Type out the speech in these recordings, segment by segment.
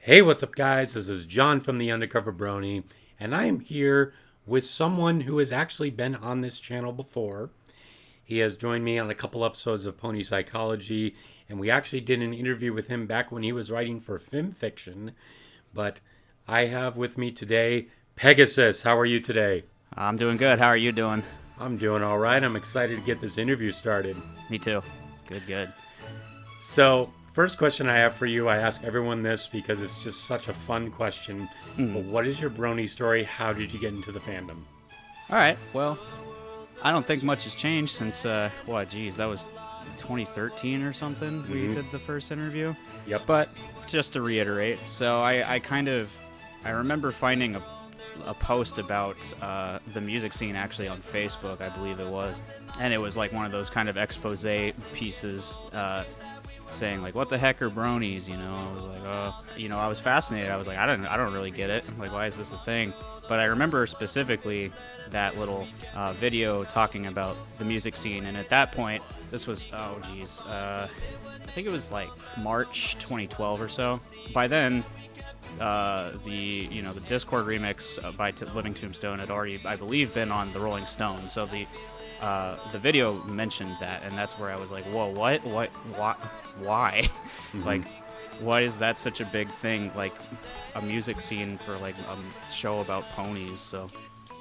Hey, what's up, guys? This is John from TheUndercoverBrony, and I am here with someone who has actually been on this channel before. He has joined me on a couple episodes of Pony Psychology, and we actually did an interview with him back when he was writing for Film Fiction. But I have with me today Pegasys. How are you today? I'm doing good. How are you doing? I'm doing all right. I'm excited to get this interview started. Me too. Good. So, first question I have for you, I ask everyone this because it's just such a fun question. But what is your Brony story? How did you get into the fandom? All right. Well, I don't think much has changed since, that was 2013 or something. We did the first interview. Yep. But just to reiterate, so I remember finding a post about the music scene actually on Facebook, I believe it was. And it was like one of those kind of expose pieces, saying like, what the heck are bronies, I was like, I was fascinated. I was like, I don't really get it. I'm like, why is this a thing? But I remember specifically that little video talking about the music scene, and at that point, this was, I think it was like March 2012 or so. By then, the Discord remix by Living Tombstone had already, I believe, been on the Rolling Stones, so the video mentioned that, and that's where I was like, whoa, what, why? Like, why is that such a big thing, like a music scene for like a show about ponies? So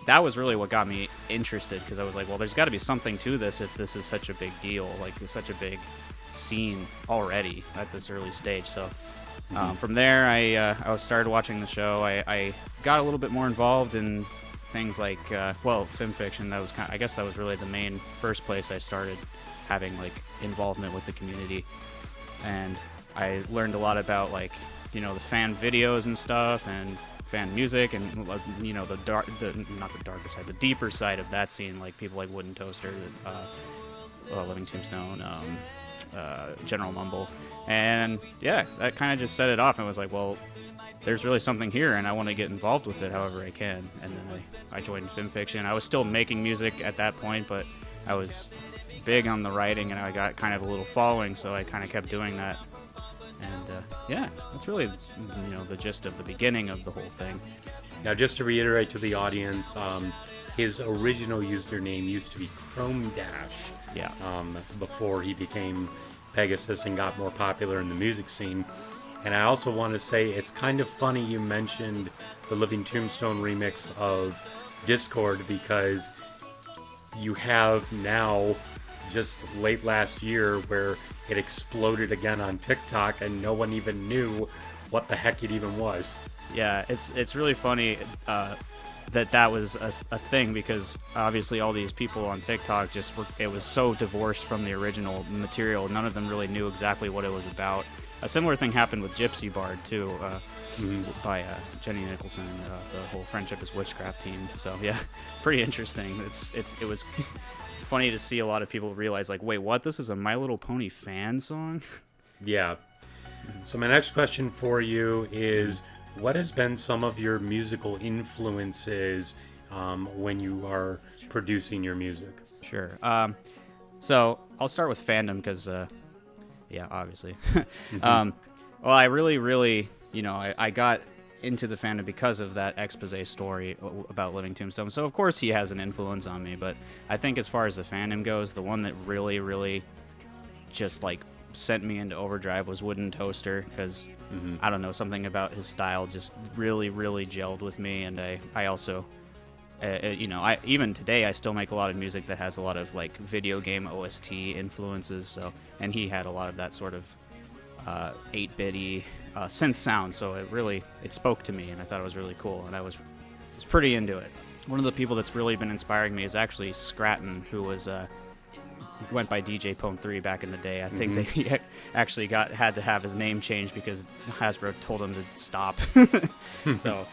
that was really what got me interested, because I was like, well, there's got to be something to this if this is such a big deal, like it's such a big scene already at this early stage. So from there, I started watching the show. I got a little bit more involved in things like, Film Fiction. That was I guess that was really the main first place I started having like involvement with the community, and I learned a lot about like, the fan videos and stuff, and fan music, and the deeper side of that scene, like people like Wooden Toaster, Living Tombstone, General Mumble, and yeah, that kind of just set it off. And was like, well, there's really something here, and I want to get involved with it however I can. And then I joined Film Fiction. I was still making music at that point, but I was big on the writing, and I got kind of a little following, so I kind of kept doing that. And that's really, the gist of the beginning of the whole thing. Now, just to reiterate to the audience, his original username used to be Chrome Dash. Yeah. Before he became Pegasys and got more popular in the music scene. And I also want to say it's kind of funny you mentioned the Living Tombstone remix of Discord, because you have now, just late last year, where it exploded again on TikTok and no one even knew what the heck it even was. Yeah, it's really funny that was a thing, because obviously all these people on TikTok it was so divorced from the original material. None of them really knew exactly what it was about. A similar thing happened with Gypsy Bard too, by Jenny Nicholson, the whole Friendship is Witchcraft team. So yeah, pretty interesting. It was funny to see a lot of people realize, like, wait, what? This is a My Little Pony fan song? Yeah. So my next question for you is, what has been some of your musical influences when you are producing your music? Sure. So I'll start with fandom, because yeah, obviously. Well, I really, I got into the fandom because of that expose story about Living Tombstone. So, of course, he has an influence on me. But I think as far as the fandom goes, the one that really just, like, sent me into overdrive was Wooden Toaster, because, I don't know, something about his style just really gelled with me. And I also... even today I still make a lot of music that has a lot of like video game OST influences. So, and he had a lot of that sort of 8-bitty synth sound. So it spoke to me, and I thought it was really cool, and I was pretty into it. One of the people that's really been inspiring me is actually Scratton, who went by DJ Pone 3 back in the day. I think that he actually had to have his name changed because Hasbro told him to stop. So.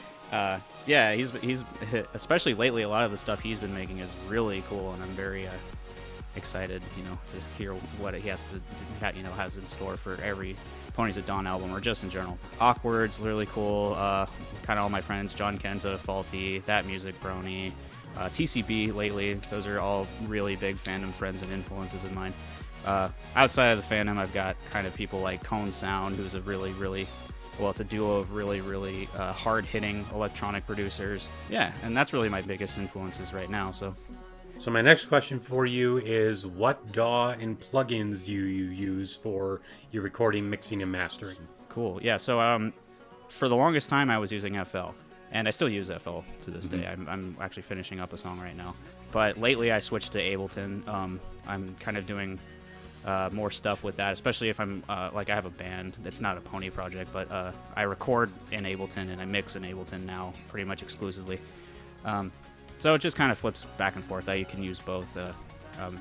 Yeah, he's especially lately, a lot of the stuff he's been making is really cool, and I'm very excited, to hear what he has in store for every Ponies at Dawn album, or just in general. Awkward's really cool. Kind of all my friends, John Kenza, Faulty, That Music, Brony, TCB lately. Those are all really big fandom friends and influences of mine. Outside of the fandom, I've got kind of people like Cone Sound, who's a really well, it's a duo of really, really hard-hitting electronic producers. Yeah, and that's really my biggest influences right now. So my next question for you is, what DAW and plugins do you use for your recording, mixing, and mastering? Cool. Yeah, so for the longest time I was using FL, and I still use FL to this day. I'm actually finishing up a song right now. But lately I switched to Ableton. I'm kind of doing more stuff with that, especially if I'm like I have a band. It's not a pony project, but I record in Ableton and I mix in Ableton now pretty much exclusively. So it just kind of flips back and forth. You can use both. A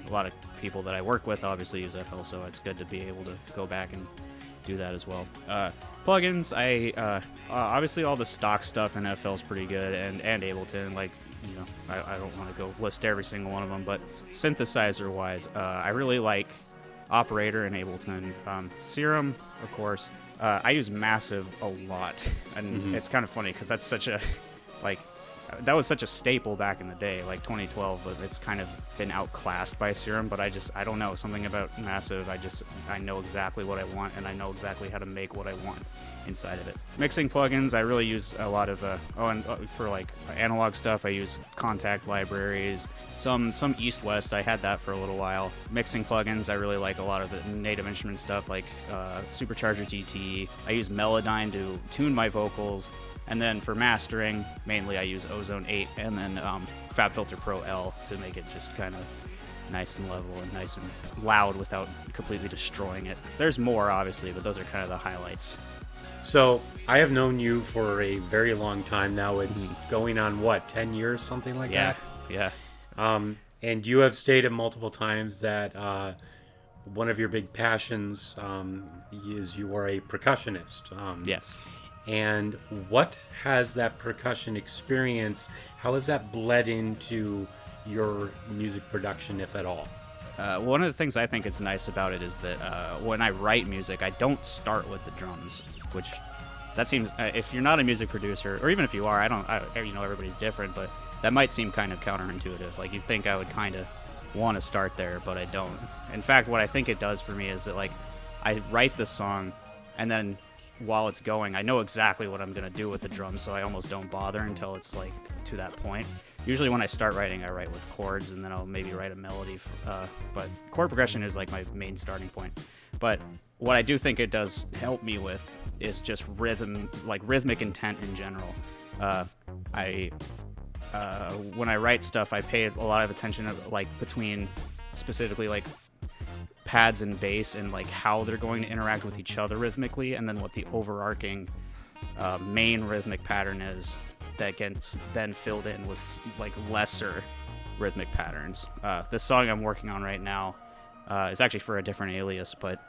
lot of people that I work with obviously use FL, so it's good to be able to go back and do that as well. Plugins, obviously all the stock stuff in FL is pretty good, and Ableton, like, you know, I don't want to go list every single one of them, but synthesizer wise, I really like Operator in Ableton, Serum, of course. I use Massive a lot, and it's kind of funny because that's such a that was such a staple back in the day, like 2012, but it's kind of been outclassed by Serum. But I don't know, something about Massive, I know exactly what I want, and I know exactly how to make what I want inside of it. Mixing plugins, I really use a lot of for like analog stuff, I use Contact libraries, some East-West, I had that for a little while. Mixing plugins, I really like a lot of the Native Instrument stuff, like Supercharger GT. I use Melodyne to tune my vocals. And then for mastering, mainly I use Ozone 8 and then FabFilter Pro L to make it just kind of nice and level and nice and loud without completely destroying it. There's more, obviously, but those are kind of the highlights. So I have known you for a very long time now. It's going on, what, 10 years, something like that? Yeah. And you have stated multiple times that one of your big passions is you are a percussionist. Yes. And what has that percussion experience, how has that bled into your music production, if at all? One of the things I think is nice about it is that when I write music, I don't start with the drums, which that seems, if you're not a music producer, or even if you are, you know, everybody's different, but that might seem kind of counterintuitive. Like, you'd think I would kind of want to start there, but I don't. In fact, what I think it does for me is that, like, I write the song, and then while it's going, I know exactly what I'm going to do with the drums, so I almost don't bother until it's, like, to that point. Usually when I start writing, I write with chords, and then I'll maybe write a melody, but chord progression is, like, my main starting point. But what I do think it does help me with is just rhythm, like rhythmic intent in general. When I write stuff, I pay a lot of attention of, like, between specifically, like, pads and bass and, like, how they're going to interact with each other rhythmically, and then what the overarching main rhythmic pattern is that gets then filled in with, like, lesser rhythmic patterns. This song I'm working on right now is actually for a different alias, but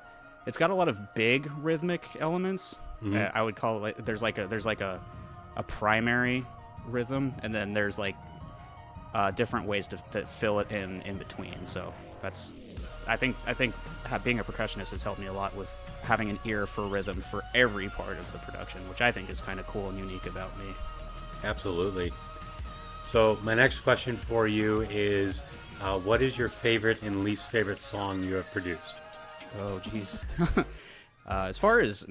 it's got a lot of big rhythmic elements. I would call it, like, there's like a primary rhythm, and then there's, like, different ways to fill it in between. So that's, I think being a percussionist has helped me a lot with having an ear for rhythm for every part of the production, which I think is kind of cool and unique about me. Absolutely. So my next question for you is, what is your favorite and least favorite song you have produced? Oh, geez. As far as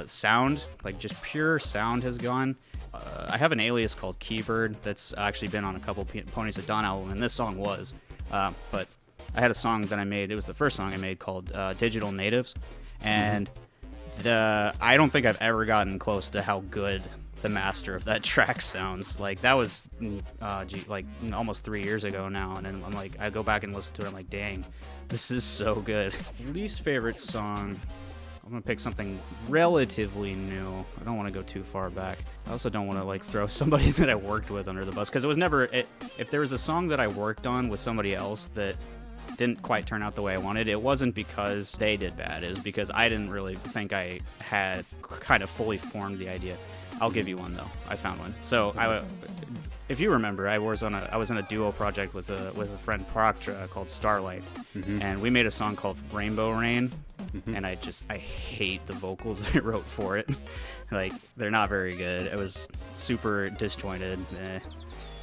sound, like just pure sound has gone, I have an alias called Keybird that's actually been on a couple Ponies at Dawn album, and this song was. But I had a song that I made, it was the first song I made, called Digital Natives, and I don't think I've ever gotten close to how good the master of that track sounds. Like, that was like almost 3 years ago now, and then I'm like, I go back and listen to it, I'm like, dang, this is so good. Least favorite song, I'm gonna pick something relatively new. I don't want to go too far back. I also don't want to, like, throw somebody that I worked with under the bus, because it was never, if there was a song that I worked on with somebody else that didn't quite turn out the way I wanted, it wasn't because they did bad, it was because I didn't really think I had kind of fully formed the idea. I'll give you one, though. I found one. So if you remember, I was in a duo project with a friend Proctra called Starlight, and we made a song called Rainbow Rain, and I hate the vocals I wrote for it. Like, they're not very good. It was super disjointed.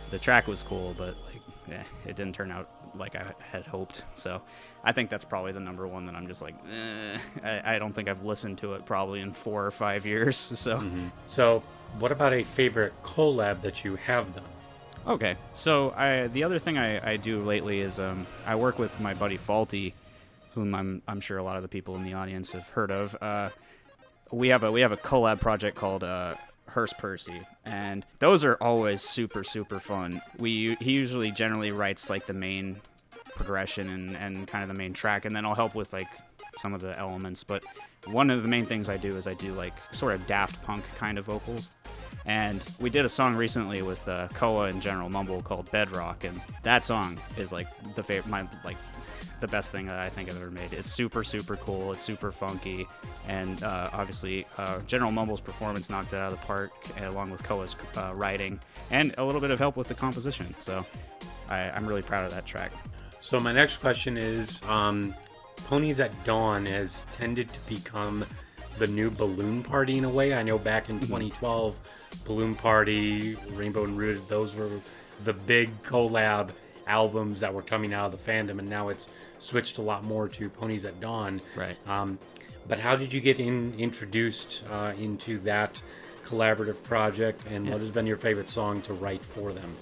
The track was cool, but, like, it didn't turn out like I had hoped. So I think that's probably the number one that I'm just like, I don't think I've listened to it probably in 4 or 5 years. So So what about a favorite collab that you have done? okay, so the other thing I do lately is I work with my buddy Faulty, whom I'm sure a lot of the people in the audience have heard of. We have a collab project called Hearst Percy, and those are always super fun. He usually generally writes like the main progression and kind of the main track, and then I'll help with like some of the elements. But one of the main things I do is I do like sort of Daft Punk kind of vocals. And we did a song recently with Koa and General Mumble called Bedrock, and that song is like the best thing that I think I've ever made. It's super cool. It's super funky, and obviously General Mumble's performance knocked it out of the park, along with Koa's writing and a little bit of help with the composition. So I'm really proud of that track. So my next question is, Ponies at Dawn has tended to become the new Balloon Party in a way. I know back in 2012, Balloon Party, Rainbow and Rooted, those were the big collab albums that were coming out of the fandom, and now it's switched a lot more to Ponies at Dawn. Right. But how did you get introduced into that collaborative project, and what has been your favorite song to write for them?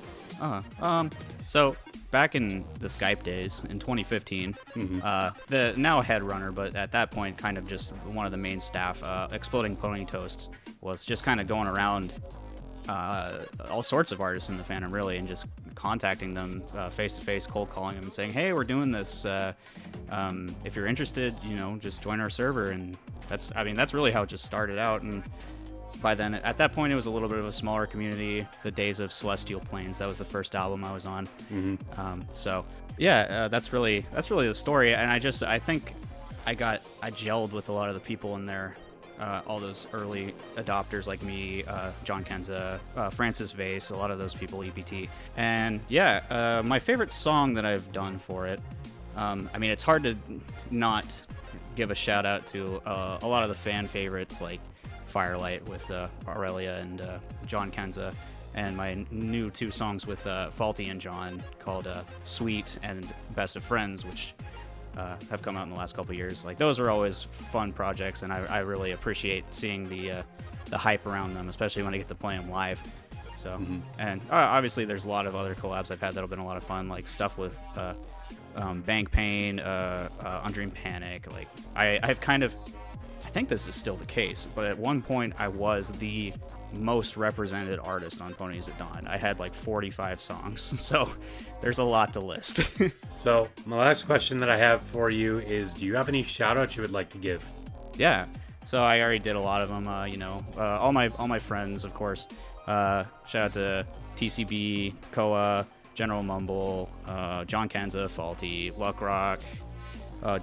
So back in the Skype days in 2015, the now headrunner, but at that point kind of just one of the main staff, Exploding Pony Toast, was just kind of going around all sorts of artists in the fandom, really, and just contacting them face to face, cold calling them and saying, hey, we're doing this, if you're interested, just join our server. And that's really how it just started out. And by then, at that point, it was a little bit of a smaller community. The days of Celestial Plains, that was the first album I was on. So yeah, that's really the story. And I think I gelled with a lot of the people in there, all those early adopters like me, John Kenza, Francis Vase, a lot of those people, EPT. And yeah, my favorite song that I've done for it, it's hard to not give a shout out to a lot of the fan favorites like Firelight with Aurelia and John Kenza, and my new 2 songs with Faulty and John called Sweet and Best of Friends, which have come out in the last couple of years. Like, those are always fun projects, and I really appreciate seeing the hype around them, especially when I get to play them live. So, and obviously there's a lot of other collabs I've had that have been a lot of fun, like stuff with Bank Pain, Undream Panic. Like, I think this is still the case, but at one point I was the most represented artist on Ponies at Dawn. I had like 45 songs, so there's a lot to list. So my last question that I have for you is, do you have any shout outs you would like to give? Yeah, so I already did a lot of them, all my friends, of course. Shout out to TCB, Koa, General Mumble, John Kenza, Faulty, Luck Rock,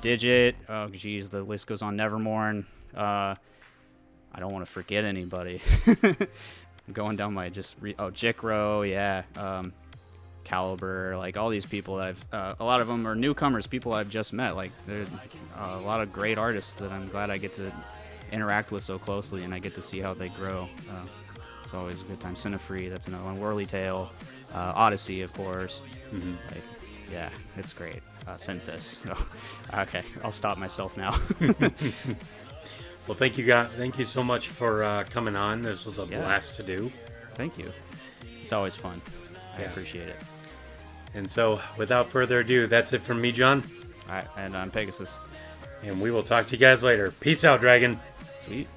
Digit, the list goes on, Nevermorn. I don't want to forget anybody. I'm going down my Jikro, yeah, Caliber, like all these people that a lot of them are newcomers, people I've just met. Like, there's a lot of great artists that I'm glad I get to interact with so closely, and I get to see how they grow. It's always a good time. Cinefree, that's another one. Whirly Tail, Odyssey, of course. Like, yeah, it's great. Synthis. Oh, okay, I'll stop myself now. Well, thank you so much for coming on. This was a blast to do. Thank you. It's always fun. I appreciate it. And so, without further ado, that's it from me, John. All right, and I'm Pegasys. And we will talk to you guys later. Peace out, Dragon. Sweet.